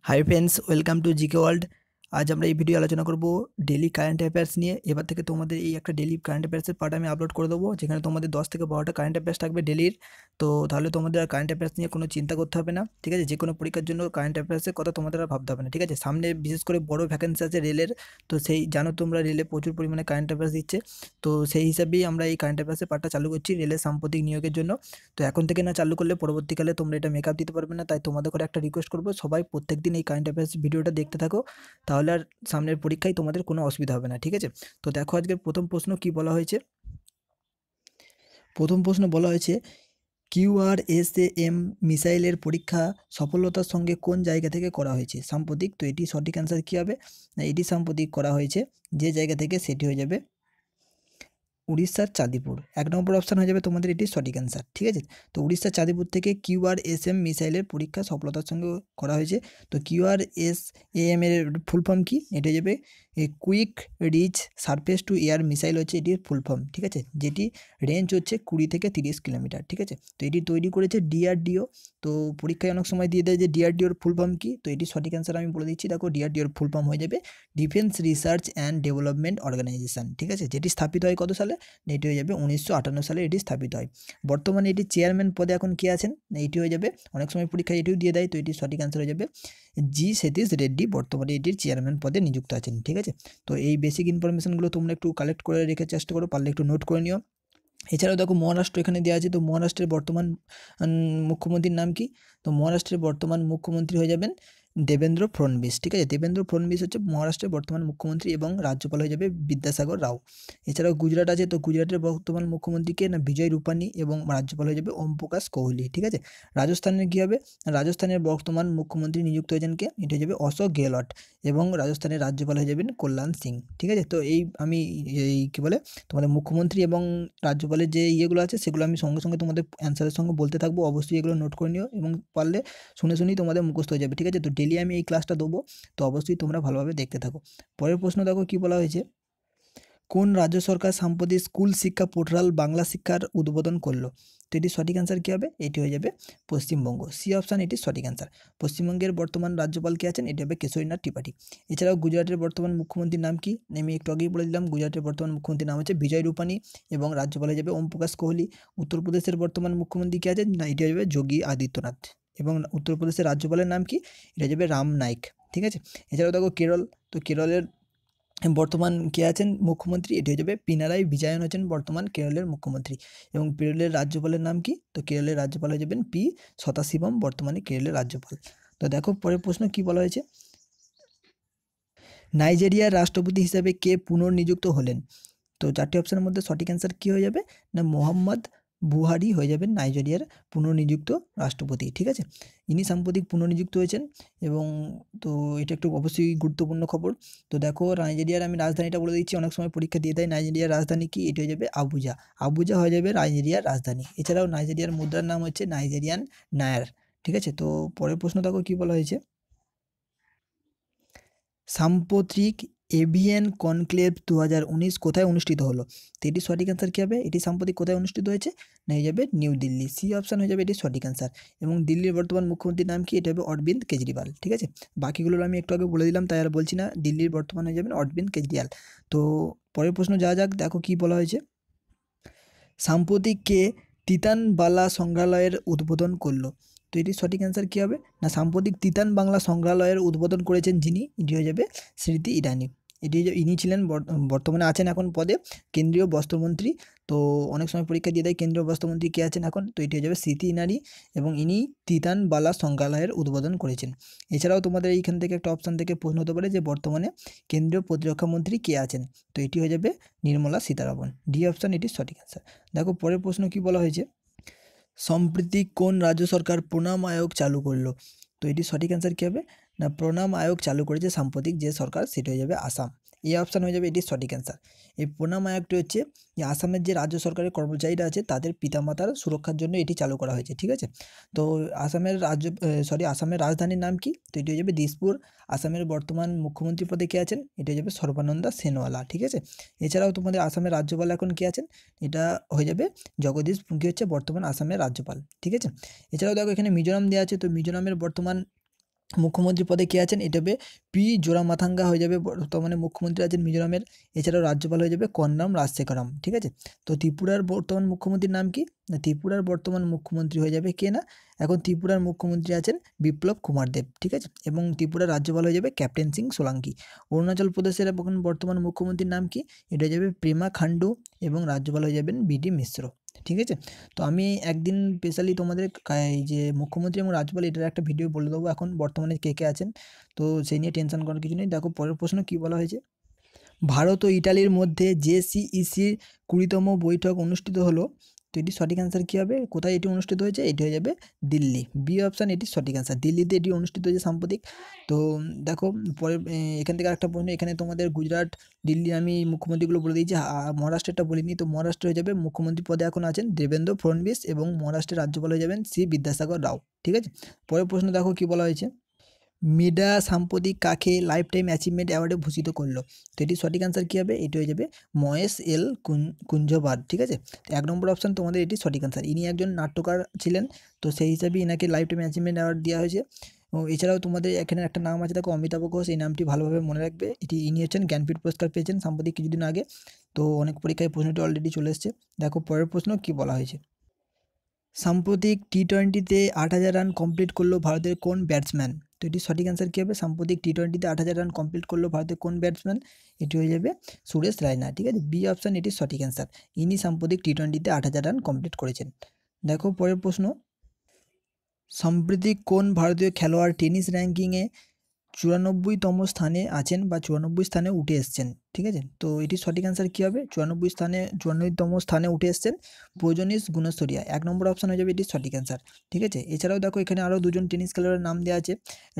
Hi friends, welcome to GK world. আজ আমরা এই ভিডিও আলোচনা করব ডেলি কারেন্ট অ্যাফেয়ার্স নিয়ে। এবার থেকে তোমাদের এই একটা ডেলি কারেন্ট অ্যাফেয়ার্সের পার্ট আমি আপলোড করে দেবো, যেখানে তোমাদের 10 থেকে 12টা কারেন্ট অ্যাফেয়ার্স থাকবে ডেলির। তো তাহলে তোমাদের আর কারেন্ট অ্যাফেয়ার্স নিয়ে কোনো চিন্তা করতে হবে না, ঠিক আছে? যে কোনো পরীক্ষার জন্য কারেন্ট অ্যাফেয়ার্সের কথা তোমাদের আর ভাবতে হবে না, ঠিক আছে? সামনে বিশেষ করে বড় ভ্যাকেন্সি আছে রেলের। তো সেই জানো তোমরা, রেলে প্রচুর পরিমাণে কারেন্ট অ্যাফেয়ার্স দিচ্ছে। তো সেই হিসাবেই আমরা এই কারেন্ট অ্যাফেয়ার্সের পার্টটা চালু করছি রেলের সাম্প্রতিক নিয়োগের জন্য। তো এখন থেকে না চালু করলে পরবর্তীকালে তোমরা এটা মেকআপ দিতে পারবে না, তাই তোমাদের করে একটা রিকোয়েস্ট করবো, সবাই প্রত্যেকদিন এই কারেন্ট অ্যাফেয়ার্স ভিডিওটা দেখতে থাকো। তাহলে আর সামনের পরীক্ষায় তোমাদের কোনো অসুবিধা হবে না, ঠিক আছে? তো দেখো আজকের প্রথম প্রশ্ন কি বলা হয়েছে। প্রথম প্রশ্ন বলা হয়েছে, কিউআরএসএএম মিসাইলের পরীক্ষা সফলতার সঙ্গে কোন জায়গা থেকে করা হয়েছে সাম্প্রতিক? তো এটি সঠিক অ্যান্সার কী হবে না, এটি সাম্প্রতিক করা হয়েছে যে জায়গা থেকে, সেটি হয়ে যাবে উড়িষ্যার চাঁদিপুর। ১ নম্বর অপশান হয়ে যাবে তোমাদের এটি সঠিক অ্যান্সার, ঠিক আছে? তো উড়িষ্যার চাঁদিপুর থেকে কিউআরএসএম মিসাইলের পরীক্ষা সফলতার সঙ্গে করা হয়েছে। তো কিউআরএসএএম এর ফুল ফর্ম কি? এটা হয়ে যাবে quick reach surface to air missile হচ্ছে এটির ফুল ফর্ম, ঠিক আছে? যেটি রেঞ্জ হচ্ছে 20 থেকে 30 কিলোমিটার, ঠিক আছে? তো এটি তৈরি করেছে ডিআরডিও। তো পরীক্ষায় অনেক সময় দিয়ে দেয় যে ডিআরডিওর ফুল ফর্ম কি, তো এটি সঠিক অ্যান্সার আমি বলে দিচ্ছি। দেখো, ডিআরডিওর ফুল ফর্ম হয়ে যাবে defence research and development organisation, ঠিক আছে? যেটি স্থাপিত হয় কত সালে? এটি হয়ে যাবে 1958 সালে এটি স্থাপিত হয়। বর্তমানে এটি চেয়ারম্যান পদে এখন কে আছেন? এটি হয়ে যাবে, অনেক সময় পরীক্ষায় এটিও দিয়ে দেয়, তো এটি সঠিক অ্যান্সার হয়ে যাবে জি সতীশ রেড্ডি বর্তমানে এটির চেয়ারম্যান পদে নিযুক্ত আছেন, ঠিক আছে? তো এই বেসিক ইনফরমেশনগুলো তোমরা একটু কালেক্ট করে রেখে চেষ্টা করো, পারলে একটু নোট করে নিও। এছাড়াও দেখো, মহারাষ্ট্র এখানে দেওয়া আছে। তো মহারাষ্ট্রের বর্তমান মুখ্যমন্ত্রীর নাম কি? তো মহারাষ্ট্রের বর্তমান মুখ্যমন্ত্রী হয়ে যাবেন দেবেন্দ্র ফডনবিস, ঠিক আছে? দেবেন্দ্র ফডনবিস হচ্ছে মহারাষ্ট্রের বর্তমান মুখ্যমন্ত্রী এবং রাজ্যপাল হয়ে যাবে বিদ্যাসাগর রাও। এছাড়াও গুজরাট আছে। তো গুজরাটের বর্তমান মুখ্যমন্ত্রীকে না বিজয় রূপানি এবং রাজ্যপাল হয়ে যাবে ওম প্রকাশ কোহলি, ঠিক আছে? রাজস্থানের কী হবে? রাজস্থানের বর্তমান মুখ্যমন্ত্রী নিযুক্ত হয়েছেন কে? এটা হয়ে যাবে অশোক গেহলট এবং রাজস্থানের রাজ্যপাল হয়ে যাবেন কল্যাণ সিং, ঠিক আছে? তো এই আমি এই কী বলে তোমাদের মুখ্যমন্ত্রী এবং রাজ্যপালের যে ইয়েগুলো আছে সেগুলো আমি সঙ্গে সঙ্গে তোমাদের অ্যান্সারের সঙ্গে বলতে থাকবো। অবশ্যই এগুলো নোট করে নিও এবং পারলে শুনে শুনেই তোমাদের মুখস্থ হয়ে যাবে, ঠিক আছে? তো ডেলি আমি এই ক্লাসটা দেবো, তো অবশ্যই তোমরা ভালোভাবে দেখতে থাকো। পরের প্রশ্ন দেখো কি বলা হয়েছে, কোন রাজ্য সরকার সম্প্রতি স্কুল শিক্ষা পোর্টাল বাংলা শিক্ষার উদ্বোধন করলো? তো এটির সঠিক অ্যান্সার কী হবে? এটি হয়ে যাবে পশ্চিমবঙ্গ। সি অপশান এটির সঠিক অ্যান্সার। পশ্চিমবঙ্গের বর্তমান রাজ্যপাল কে আছেন? এটি হবে কেশরীনাথ ত্রিপাঠী। এছাড়াও গুজরাটের বর্তমান মুখ্যমন্ত্রীর নাম কি? আমি একটু আগেই বলে দিলাম, গুজরাটের বর্তমান মুখ্যমন্ত্রীর নাম হচ্ছে বিজয় রূপানি এবং রাজ্যপাল হয়ে যাবে ওম প্রকাশ কোহলি। উত্তরপ্রদেশের বর্তমান মুখ্যমন্ত্রী কে আছেন? না, এটি হয়ে যাবে যোগী আদিত্যনাথ এবং উত্তরপ্রদেশের রাজ্যপালের নাম কি? এটা হয়ে যাবে রাম নাইক, ঠিক আছে? এছাড়াও দেখো কেরল। তো কেরলের বর্তমান কে আছেন মুখ্যমন্ত্রী? এটি হয়ে যাবে পিনারাই বিজয়ন হচ্ছেন বর্তমান কেরলের মুখ্যমন্ত্রী এবং কেরলের রাজ্যপালের নাম কি? তো কেরলের রাজ্যপাল হয়ে যাবেন পি সদাশিবম, বর্তমানে কেরলের রাজ্যপাল। তো দেখো পরের প্রশ্ন কি বলা হয়েছে, নাইজেরিয়ার রাষ্ট্রপতি হিসেবে কে পুনর্নিযুক্ত হলেন? তো 4টি অপশনের মধ্যে সঠিক অ্যান্সার কী হয়ে যাবে না, মোহাম্মদ বুহারি হয়ে যাবেন নাইজেরিয়ার পুনর্নিযুক্ত রাষ্ট্রপতি, ঠিক আছে? ইনি সাম্প্রতিক পুনর্নিযুক্ত হয়েছেন এবং তো এটা একটু অবশ্যই গুরুত্বপূর্ণ খবর। তো দেখো, নাইজেরিয়ার আমি রাজধানীটা বলে দিচ্ছি, অনেক সময় পরীক্ষা দিয়ে দেয়। নাইজেরিয়ার রাজধানী কি? এটি হয়ে যাবে আবুজা। আবুজা হয়ে যাবে নাইজেরিয়ার রাজধানী। এছাড়াও নাইজেরিয়ার মুদ্রার নাম হচ্ছে নাইজেরিয়ান নায়ার, ঠিক আছে? তো পরের প্রশ্ন দেখো কী বলা হয়েছে, সাম্প্রতিক এভিয়ান কনক্লেভ 2019 কোথায় অনুষ্ঠিত হলো? তো এটির সঠিক অ্যান্সার কী হবে? এটি সাম্প্রতিক কোথায় অনুষ্ঠিত হয়েছে? না, হয়ে যাবে নিউ দিল্লি। সি অপশান হয়ে যাবে এটির সঠিক অ্যান্সার। এবং দিল্লির বর্তমান মুখ্যমন্ত্রীর নাম কি? এটা হবে অরবিন্দ কেজরিওয়াল, ঠিক আছে? বাকিগুলো আমি একটু আগে বলে দিলাম, তাই আর বলছি না। দিল্লির বর্তমান হয়ে যাবেন অরবিন্দ কেজরিওয়াল। তো পরের প্রশ্ন যাওয়া যাক, দেখো কী বলা হয়েছে, সাম্প্রতিক কে তিতানবালা সংগ্রহালয়ের উদ্বোধন করলো? তো এটির সঠিক অ্যান্সার কী হবে? না, সাম্প্রতিক তিতান বাংলা সংগ্রহালয়ের উদ্বোধন করেছেন যিনি, এটি হয়ে যাবে স্মৃতি ইরানি। ইনি ছিলেন বর্তমানে আছেন এখন পদে কেন্দ্রীয় বস্ত্রমন্ত্রী। তো অনেক সময় পরীক্ষা দিয়ে দেয় কেন্দ্রীয় বস্ত্রমন্ত্রী কে আছেন এখন, তো এটি হয়ে যাবে স্মৃতি ইরানি এবং ইনি তিতানবালা সংগ্রহালয়ের উদ্বোধন করেছেন। এছাড়াও তোমাদের এইখান থেকে একটা অপশান থেকে প্রশ্ন হতে পারে যে বর্তমানে কেন্দ্রীয় প্রতিরক্ষা মন্ত্রী কে আছেন? তো এটি হয়ে যাবে নির্মলা সীতারামন। ডি অপশান এটির সঠিক অ্যান্সার। দেখো পরের প্রশ্ন কি বলা হয়েছে, সম্প্রতি কোন রাজ্য সরকার প্রণাম আয়োগ চালু করলো? তো এটির সঠিক অ্যান্সার কী হবে? না, প্রণাম আয়োগ চালু করেছে সাম্প্রতিক যে সরকার, সেটি হয়ে যাবে আসাম। এই অপশান হয়ে যাবে এটির সঠিক অ্যান্সার। এই প্রণাম আয়োগটি হচ্ছে যে আসামের যে রাজ্য সরকারের কর্মচারীরা আছে তাদের পিতামাতার সুরক্ষার জন্য এটি চালু করা হয়েছে, ঠিক আছে? তো আসামের রাজধানীর নাম কি? তো এটি হয়ে যাবে দিসপুর। আসামের বর্তমান মুখ্যমন্ত্রী পদে কে আছেন? এটি হয়ে যাবে সর্বানন্দা সোনোয়াল, ঠিক আছে? এছাড়াও তোমাদের আসামের রাজ্যপাল এখন কে আছেন? এটা হয়ে যাবে জগদীশ মুখী হচ্ছে বর্তমান আসামের রাজ্যপাল, ঠিক আছে? এছাড়াও দেখো এখানে মিজোরাম দেওয়া আছে। তো মিজোরামের বর্তমান মুখ্যমন্ত্রী পদে কে আছেন? এটা হবে পি জোরামাথাঙ্গা হয়ে যাবে, বর্তমানে মুখ্যমন্ত্রী আছেন মিজোরামের। এছাড়াও রাজ্যপাল হয়ে যাবে কনরাম রাজশেখরম, ঠিক আছে। তো ত্রিপুরার বর্তমান মুখ্যমন্ত্রীর নাম কি? না, ত্রিপুরার বর্তমান মুখ্যমন্ত্রী হয়ে যাবে কে? না, এখন ত্রিপুরার মুখ্যমন্ত্রী আছেন বিপ্লব কুমার দেব, ঠিক আছে। এবং ত্রিপুরার রাজ্যপাল হয়ে যাবে ক্যাপ্টেন সিং সোলাঙ্কি। অরুণাচল প্রদেশের এখন বর্তমান মুখ্যমন্ত্রীর নাম কি? এটা হয়ে যাবে প্রেমা খান্ডু, এবং রাজ্যপাল হয়ে যাবেন বিডি মিশ্র, ঠিক আছে। তো আমি একদিন স্পেশালি তোমাদের এই যে মুখ্যমন্ত্রী এবং রাজ্যপাল এটার একটা ভিডিও বলে দেবো এখন বর্তমানে কে কে আছেন। তো সেই নিয়ে টেনশন করার কিছু নেই। দেখো পরের প্রশ্ন কি বলা হয়েছে। ভারত ও ইটালির মধ্যে জেসিইসির 20তম বৈঠক অনুষ্ঠিত হলো। তো এটির সঠিক অ্যান্সার কী হবে? কোথায় এটি অনুষ্ঠিত হয়েছে? এটি হয়ে যাবে দিল্লি। বি অপশান এটি সঠিক অ্যান্সার। দিল্লিতে এটি অনুষ্ঠিত হয়েছে সাম্প্রতিক। তো দেখো পরে এখান থেকে আরেকটা প্রশ্ন, এখানে তোমাদের গুজরাট, দিল্লি আমি মুখ্যমন্ত্রীগুলো বলে দিয়েছি, মহারাষ্ট্রটা বলিনি। তো মহারাষ্ট্র হয়ে যাবে মুখ্যমন্ত্রী পদে এখন আছেন দেবেন্দ্র ফডনবিস, এবং মহারাষ্ট্রের রাজ্যপাল হয়ে যাবেন সি বিদ্যাসাগর রাও, ঠিক আছে। পরের প্রশ্ন দেখো কি বলা হয়েছে। মিডা সাম্প্রতিক কাকে লাইফ টাইম অ্যাচিভমেন্ট অ্যাওয়ার্ডে ভূষিত করলো? তো এটির সঠিক অ্যান্সার কী হবে? এটি হয়ে যাবে মহেশ এল কুঞ্জবাদ, ঠিক আছে। তো 1 নম্বর অপশান তোমাদের এটি সঠিক অ্যান্সার। ইনি একজন নাট্যকার ছিলেন, তো সেই হিসাবে ইনাকে লাইফ টাইম অ্যাচিভমেন্ট অ্যাওয়ার্ড দেওয়া হয়েছে। ও এছাড়াও তোমাদের এখানে একটা নাম আছে, দেখো অমিতাভ ঘোষ, এই নামটি ভালোভাবে মনে রাখবে। ইনি হচ্ছেন জ্ঞানপীঠ পুরস্কার পেয়েছেন সাম্প্রতিক কিছুদিন আগে। তো অনেক পরীক্ষায় প্রশ্নটি অলরেডি চলে এসছে। দেখো পরের প্রশ্ন কি বলা হয়েছে। সাম্প্রতিক টি-20তে 8,000 রান কমপ্লিট করলো ভারতের কোন ব্যাটসম্যান? তো এটির সঠিক অ্যান্সার কী হবে? সাম্প্রতিক টি-20তে 8,000 রান কমপ্লিট করলো ভারতের কোন ব্যাটসম্যান? এটি হয়ে যাবে সুরেশ রায়না, ঠিক আছে। বি অপশান এটির সঠিক অ্যান্সার। ইনি সাম্প্রতিক টি-20তে 8,000 রান কমপ্লিট করেছেন। দেখো পরের প্রশ্ন। সাম্প্রতিক কোন ভারতীয় খেলোয়াড় টেনিস র্যাঙ্কিংয়ে 94তম স্থানে আছেন বা 94 স্থানে উঠে এসছেন, ঠিক আছে। তো এটির সঠিক অ্যান্সার কী হবে? 94তম স্থানে উঠে এসছেন প্রজনীশ গুণেশ্বরিয়া। 1 নম্বর অপশান হয়ে যাবে এটির সঠিক অ্যান্সার, ঠিক আছে। এছাড়াও দেখো এখানে আরও দুজন টেনিস খেলোয়াড়ের নাম দেওয়া আছে,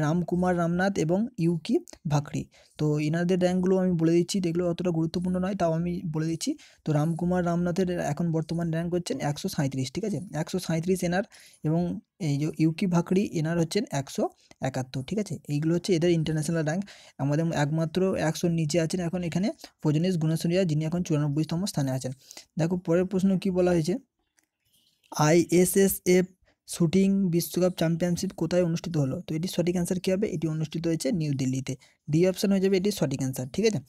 রামকুমার রামনাথ এবং ইউকি ভাকরি। তো ইনাদের র্যাঙ্কগুলো আমি বলে দিচ্ছি, এগুলো অতটা গুরুত্বপূর্ণ নয়, তাও আমি বলে দিচ্ছি। তো রামকুমার রামনাথের এখন বর্তমান র্যাঙ্ক হচ্ছেন 137, ঠিক আছে। 137 এনার, এবং এই যে ইউকি ভাকরি এনার হচ্ছেন 171, ঠিক আছে। এইগুলো হচ্ছে এদের ইন্টারন্যাশনাল র্যাঙ্ক। আমাদের একমাত্র 100-র নিচে আছেন এখন এখানে প্রজনেশ গুণেশ্বরিয়া, যিনি এখন 94তম স্থানে আছেন। দেখো পরের প্রশ্ন কি বলা হয়েছে। আইএসএসএফ শুটিং বিশ্বকাপ চ্যাম্পিয়নশিপ কোথায় অনুষ্ঠিত হলো? তো এটির সঠিক অ্যান্সার কী হবে? এটি অনুষ্ঠিত হয়েছে নিউ দিল্লিতে। ডি অপশান হয়ে যাবে এটির সঠিক অ্যান্সার, ঠিক আছে।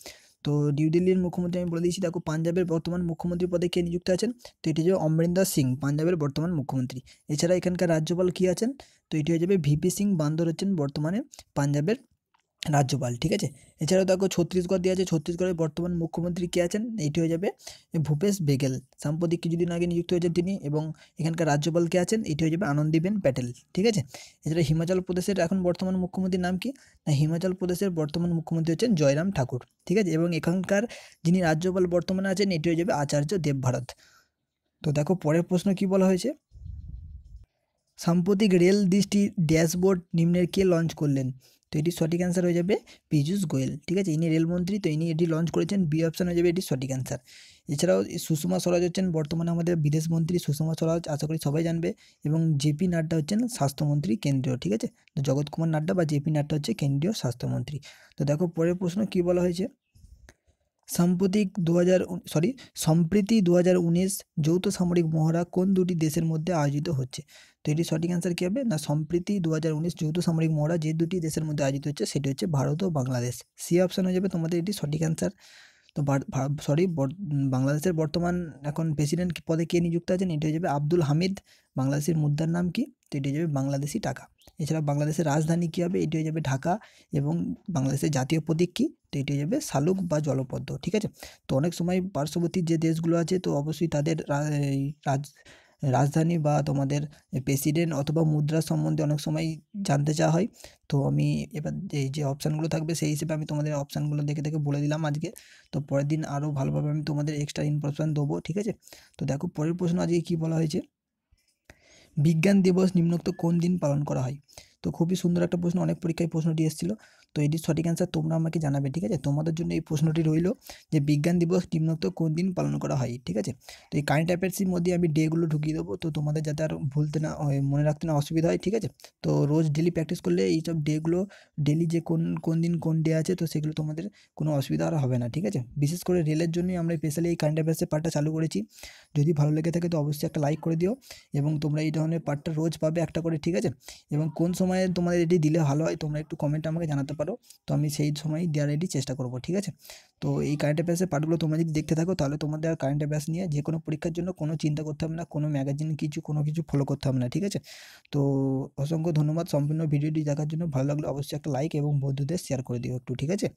তো নিউ দিল্লির মুখ্যমন্ত্রী আমি বলে দিয়েছি। দেখো পাঞ্জাবের বর্তমান মুখ্যমন্ত্রী পদে কে নিযুক্ত আছেন? তো এটি হচ্ছে অমরিন্দর সিং, পাঞ্জাবের বর্তমান মুখ্যমন্ত্রী। এছাড়া এখানকার রাজ্যপাল কী আছেন? তো এটি হয়ে যাবে ভিপি সিং বান্দর, হচ্ছেন বর্তমানে পাঞ্জাবের রাজ্যপাল, ঠিক আছে। এছাড়াও দেখো ছত্তিশগড় দেওয়া আছে, ছত্তিশগড়ের বর্তমান মুখ্যমন্ত্রী কে আছেন? এটি হয়ে যাবে ভূপেশ বেগেল, সাম্প্রতিক কিছুদিন আগে নিযুক্ত হয়েছেন তিনি। এবং এখানকার রাজ্যপাল কে আছেন? এটি হয়ে যাবে আনন্দীবেন প্যাটেল, ঠিক আছে। এছাড়া হিমাচল প্রদেশের এখন বর্তমান মুখ্যমন্ত্রীর নাম কি? না, হিমাচল প্রদেশের বর্তমান মুখ্যমন্ত্রী হচ্ছেন জয়রাম ঠাকুর, ঠিক আছে। এবং এখানকার যিনি রাজ্যপাল বর্তমানে আছেন এটি হয়ে যাবে আচার্য দেবভারত। তো দেখো পরের প্রশ্ন কি বলা হয়েছে। সাম্প্রতিক রেল দৃষ্টি ড্যাশবোর্ড নিম্নের কে লঞ্চ করলেন? তো এটির সঠিক অ্যান্সার হয়ে যাবে পীযূষ গোয়েল, ঠিক আছে। ইনি রেলমন্ত্রী, তো ইনি এটি লঞ্চ করেছেন। বি অপশান হয়ে যাবে এটির সঠিক অ্যান্সার। এছাড়াও সুষমা স্বরাজ হচ্ছেন বর্তমানে আমাদের বিদেশমন্ত্রী, সুষমা স্বরাজ, আশা করি সবাই জানবে। এবং জেপি নাড্ডা হচ্ছেন স্বাস্থ্যমন্ত্রী কেন্দ্রীয়, ঠিক আছে। তো জগৎ কুমার নাড্ডা বা জেপি নাড্ডা হচ্ছে কেন্দ্রীয় স্বাস্থ্যমন্ত্রী। তো দেখো পরের প্রশ্ন কী বলা হয়েছে। সম্প্রতি 2019 যৌথ সামরিক মহড়া কোন দুটি দেশের মধ্যে আয়োজিত হচ্ছে? তো এটির সঠিক অ্যান্সার কী হবে? না, সম্প্রতি 2019 যৌথ সামরিক মহড়া যে দুটি দেশের মধ্যে আয়োজিত হচ্ছে সেটি হচ্ছে ভারত ও বাংলাদেশ। সি অপশান হয়ে যাবে তোমাদের এটি সঠিক অ্যান্সার। তো বাংলাদেশের বর্তমান এখন প্রেসিডেন্ট পদে কে নিযুক্ত আছেন? এটি হয়ে যাবে আব্দুল হামিদ। বাংলাদেশের মুদ্রার নাম কি? তো এটি হয়ে যাবে বাংলাদেশি টাকা। এছাড়া বাংলাদেশের রাজধানী কী হবে? এটি হয়ে যাবে ঢাকা। এবং বাংলাদেশের জাতীয় প্রতীক কী? তো এটি হয়ে যাবে শালুক বা জলপদ্ম, ঠিক আছে। তো অনেক সময় পার্শ্ববর্তী যে দেশগুলো আছে তো অবশ্যই তাদের এই রাজধানী বা তোমাদের প্রেসিডেন্ট অথবা মুদ্রা সম্বন্ধে অনেক সময় জানতে চাওয়া হয়। তো আমি এবার এই যে অপশানগুলো থাকবে সেই হিসেবে আমি তোমাদের অপশানগুলো দেখে দেখে বলে দিলাম আজকে। তো পরের দিন আরও ভালোভাবে আমি তোমাদের এক্সট্রা ইনফরমেশন দেবো, ঠিক আছে। তো দেখো পরের প্রশ্ন আজকে কী বলা হয়েছে। বিজ্ঞান দিবস নিম্নোক্ত কোন দিন পালন করা হয়? তো খুবই সুন্দর একটা প্রশ্ন, অনেক পরীক্ষায় প্রশ্নটি এসেছিল। তো এটির সঠিক অ্যান্সার তোমরা আমাকে জানাবে, ঠিক আছে। তোমাদের জন্য এই প্রশ্নটি রইল যে বিজ্ঞান দিবস নিম্নোক্ত কোন দিন পালন করা হয়, ঠিক আছে। তো এই কারেন্ট অ্যাফেয়ার্সের মধ্যে আমি ডেগুলো ঢুকিয়ে দেবো, তো তোমাদের যাতে আর ভুলতে না মনে রাখতে না অসুবিধা হয়, ঠিক আছে। তো রোজ ডেলি প্র্যাকটিস করলে এইসব ডেগুলো ডেলি যে কোন কোন দিন কোন ডে আছে তো সেগুলো তোমাদের কোনো অসুবিধা আর হবে না, ঠিক আছে। বিশেষ করে রেলের জন্যই আমরা স্পেশালি এই কারেন্ট অ্যাফেয়ার্সের পার্টটা চালু করেছি। যদি ভালো লেগে থাকে তো অবশ্যই একটা লাইক করে দিও, এবং তোমরা এই ধরনের পার্টটা রোজ পাবে একটা করে, ঠিক আছে। এবং কোন সময় সময়ে তোমাদের এটি দিলে ভালো হয় তোমরা একটু কমেন্টে আমাকে জানাতে পারো, তো আমি সেই সময়ই দেওয়ার এটি চেষ্টা করব, ঠিক আছে? তো এই কারেন্ট অ্যাফেয়ার্সের পার্টগুলো তোমরা যদি দেখতে থাকো তাহলে তোমাদের আর কারেন্ট অ্যাফেয়ার্স নিয়ে যে কোনো পরীক্ষার জন্য কোনো চিন্তা করতে হবে না, কোনো ম্যাগাজিন কোনো কিছু ফলো করতে হবে না, ঠিক আছে? তো অসংখ্য ধন্যবাদ সম্পূর্ণ ভিডিওটি দেখার জন্য। ভালো লাগলে অবশ্যই একটা লাইক এবং বন্ধুদের শেয়ার করে দিও একটু, ঠিক আছে?